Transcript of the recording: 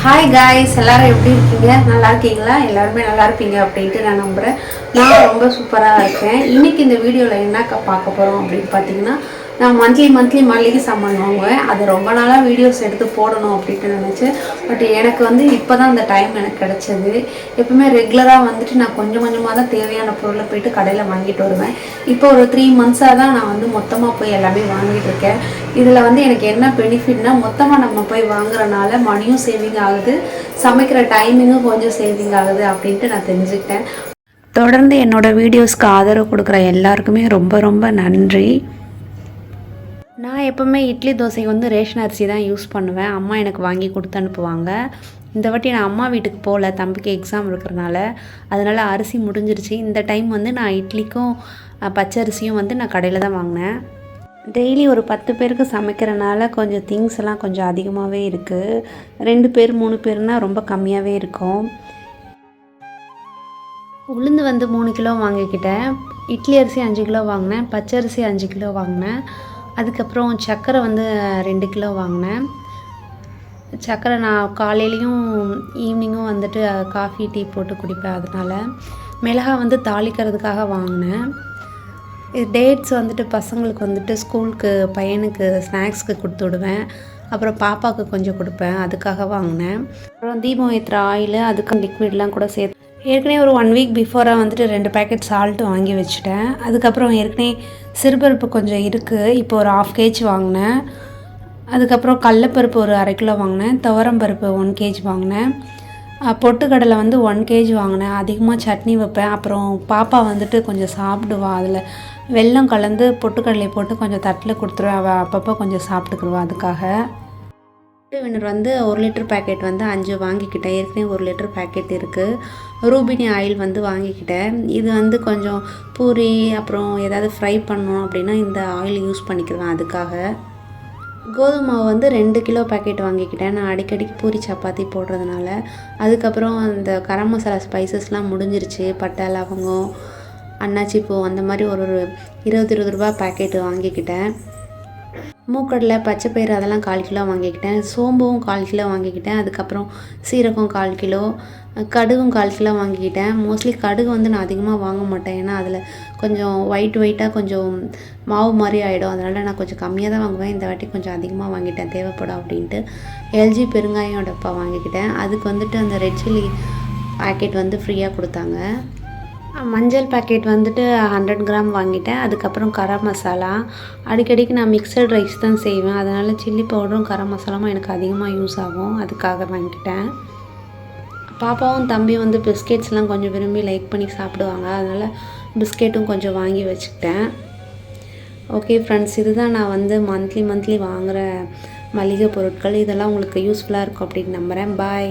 Hi guys, எல்லாரும் எப்படி இருக்கீங்க? நல்லா இருக்கீங்களா? எல்லாருமே நல்லா இருப்பீங்க அப்படின்ட்டு நான் நம்புகிறேன். நான் ரொம்ப சூப்பராக இருக்கேன். இன்றைக்கி இந்த வீடியோவில் என்ன பார்க்க போகிறோம் அப்படின்னு பார்த்தீங்கன்னா, நான் மந்த்லி மளிகை சாமான் வாங்குவேன். அது ரொம்ப நாளாக வீடியோஸ் எடுத்து போடணும் அப்படின்ட்டு நினச்சேன். பட் எனக்கு இப்போ தான் அந்த டைம் எனக்கு கிடச்சது. எப்பவுமே ரெகுலராக வந்துட்டு நான் கொஞ்சம் கொஞ்சமாக தான் தேவையான பொருளை போயிட்டு கடையில் வாங்கிட்டு வருவேன். இப்போ ஒரு 3 மந்த்ஸாக தான் நான் மொத்தமாக போய் எல்லாமே வாங்கிட்டு இருக்கேன். இதில் எனக்கு என்ன பெனிஃபிட்னா, மொத்தமாக நம்ம போய் வாங்குறனால மணியும் சேவிங் ஆகுது, சமைக்கிற டைமிங்கும் கொஞ்சம் சேவிங் ஆகுது அப்படின்ட்டு நான் தெரிஞ்சுக்கிட்டேன். தொடர்ந்து என்னோடய வீடியோஸ்க்கு ஆதரவு கொடுக்குற எல்லாருக்குமே ரொம்ப ரொம்ப நன்றி. நான் எப்போவுமே இட்லி தோசைக்கு ரேஷன் அரிசி தான் யூஸ் பண்ணுவேன். அம்மா எனக்கு வாங்கி கொடுத்து அனுப்புவாங்க. இந்த வாட்டி நான் அம்மா வீட்டுக்கு போகல, தம்பிக்கு எக்ஸாம் இருக்கிறனால. அதனால் அரிசி முடிஞ்சிருச்சு. இந்த டைம் நான் இட்லிக்கும் பச்சரிசியும் நான் கடையில் தான் வாங்கினேன். டெய்லி ஒரு 10 பேருக்கு சமைக்கிறனால கொஞ்சம் திங்ஸ் எல்லாம் கொஞ்சம் அதிகமாகவே இருக்குது. 2 பேர் 3 பேர்னால் ரொம்ப கம்மியாகவே இருக்கும். உளுந்து 3 கிலோ வாங்கிக்கிட்டேன். இட்லி அரிசி 5 கிலோ வாங்கினேன். பச்சரிசி 5 கிலோ வாங்கினேன். அதுக்கப்புறம் சர்க்கரை 2 கிலோ வாங்கினேன். சர்க்கரை நான் காலையிலையும் ஈவினிங்கும் காஃபி டீ போட்டு குடிப்பேன். அதனால் மிளகாய் தாளிக்கிறதுக்காக வாங்கினேன். டேட்ஸ் பசங்களுக்கு ஸ்கூலுக்கு பையனுக்கு ஸ்நாக்ஸ்க்கு கொடுத்து விடுவேன். அப்புறம் பாப்பாவுக்கு கொஞ்சம் கொடுப்பேன், அதுக்காக வாங்கினேன். அப்புறம் தீபம் ஏற்றுற ஆயில், அதுக்கு லிக்விட்லாம் கூட சேர்த்து ஏற்கனவே ஒரு 1 வீக் பிஃபோராக 2 பேக்கெட் சால்ட்டு வாங்கி வச்சுட்டேன். அதுக்கப்புறம் ஏற்கனவே சிறுபருப்பு கொஞ்சம் இருக்குது, இப்போ ஒரு 1/2 kg வாங்கினேன். அதுக்கப்புறம் கடலப்பருப்பு ஒரு 1/2 கிலோ வாங்கினேன். துவரம்பருப்பு 1 kg வாங்கினேன். பொட்டுக்கடலை 1 kg வாங்கினேன். அதிகமாக சட்னி வைப்பேன். அப்புறம் பாப்பா கொஞ்சம் சாப்பிடுவா. அதில் வெல்லம் கலந்து பொட்டுக்கடலை போட்டு கொஞ்சம் தட்டில் கொடுத்துருவேன். அவள் அப்பப்போ கொஞ்சம் சாப்பிட்டுக்குருவா. அதுக்காக வினர் 1 லிட்டர் பேக்கெட் 5 வாங்கிக்கிட்டேன். ஏற்கனவே 1 லிட்டர் பேக்கெட் இருக்குது. ரூபினி ஆயில் வாங்கிக்கிட்டேன். இது கொஞ்சம் பூரி அப்புறம் ஏதாவது ஃப்ரை பண்ணணும் அப்படின்னா இந்த ஆயில் யூஸ் பண்ணிக்கிடுவேன். அதுக்காக கோதுமை மாவு 2 கிலோ பேக்கெட் வாங்கிக்கிட்டேன். நான் அடிக்கடிக்கு பூரி சப்பாத்தி போடுறதுனால. அதுக்கப்புறம் அந்த கரம் மசாலா ஸ்பைசஸ்லாம் முடிஞ்சிருச்சு. பட்டை, லவங்கம், அன்னாச்சி பூ அந்த மாதிரி ஒரு 20 ரூபா பேக்கெட்டு வாங்கிக்கிட்டேன். மூக்கடலை, பச்சைப்பயிறு அதெல்லாம் 1/4 கிலோ வாங்கிக்கிட்டேன். சோம்பும் 1/4 கிலோ வாங்கிக்கிட்டேன். அதுக்கப்புறம் சீரகம் 1/4 கிலோ, கடுகும் 1/4 கிலோ வாங்கிக்கிட்டேன். மோஸ்ட்லி கடுகு நான் அதிகமாக வாங்க மாட்டேன். ஏன்னா அதில் கொஞ்சம் ஒயிட்டாக கொஞ்சம் மாவு மாதிரி ஆகிடும். அதனால் நான் கொஞ்சம் கம்மியாக தான் வாங்குவேன். இந்த வாட்டி கொஞ்சம் அதிகமாக வாங்கிட்டேன், தேவைப்படும் அப்படின்ட்டு. எல்ஜி பெருங்காயம் டப்பா வாங்கிக்கிட்டேன். அதுக்கு அந்த ரெட் சில்லி பேக்கெட் ஃப்ரீயாக கொடுத்தாங்க. மஞ்சள் பேக்கெட் 100 கிராம் வாங்கிட்டேன். அதுக்கப்புறம் கரம் மசாலா, அடிக்கடிக்கு நான் மிக்சட் ரைஸ் தான் செய்வேன். அதனால் சில்லி பவுடரும் கரம் மசாலாவும் எனக்கு அதிகமாக யூஸ் ஆகும். அதுக்காக வாங்கிட்டேன். பாப்பாவும் தம்பியும் பிஸ்கெட்ஸ்லாம் கொஞ்சம் விரும்பி லைக் பண்ணி சாப்பிடுவாங்க. அதனால் பிஸ்கெட்டும் கொஞ்சம் வாங்கி வச்சுக்கிட்டேன். ஓகே ஃப்ரெண்ட்ஸ், இதுதான் நான் மந்த்லி வாங்குகிற மளிகை பொருட்கள். இதெல்லாம் உங்களுக்கு யூஸ்ஃபுல்லாக இருக்கும் அப்படின்னு நம்புகிறேன். பாய்.